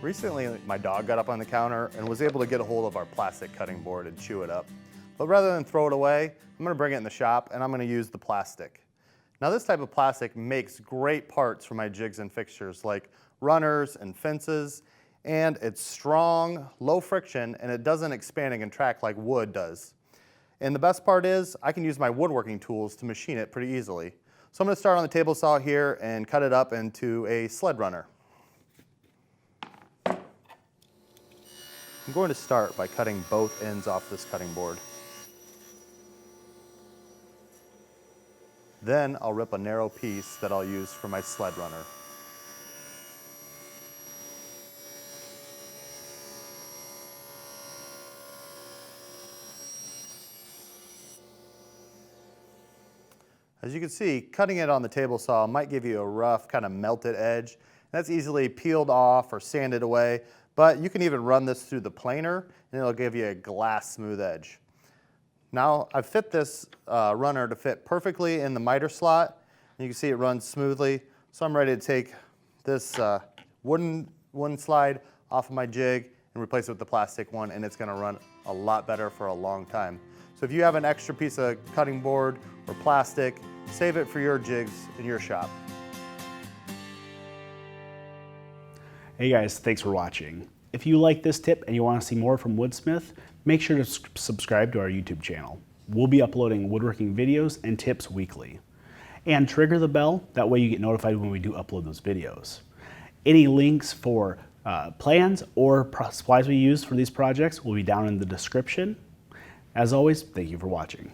Recently, my dog got up on the counter and was able to get a hold of our plastic cutting board and chew it up. But rather than throw it away, I'm going to bring it in the shop and I'm going to use the plastic. Now this type of plastic makes great parts for my jigs and fixtures like runners and fences, and it's strong, low friction, and it doesn't expand and contract like wood does. And the best part is I can use my woodworking tools to machine it pretty easily. So I'm going to start on the table saw here and cut it up into a sled runner. I'm going to start by cutting both ends off this cutting board. Then I'll rip a narrow piece that I'll use for my sled runner. As you can see, cutting it on the table saw might give you a rough, kind of melted edge. That's easily peeled off or sanded away, but you can even run this through the planer and it'll give you a glass smooth edge. Now I've fit this runner to fit perfectly in the miter slot. You can see it runs smoothly. So I'm ready to take this wooden slide off of my jig and replace it with the plastic one, and it's going to run a lot better for a long time. So if you have an extra piece of cutting board or plastic, save it for your jigs in your shop. Hey guys, thanks for watching. If you like this tip and you want to see more from Woodsmith, make sure to subscribe to our YouTube channel. We'll be uploading woodworking videos and tips weekly. And trigger the bell, that way you get notified when we do upload those videos. Any links for plans or supplies we use for these projects will be down in the description. As always, thank you for watching.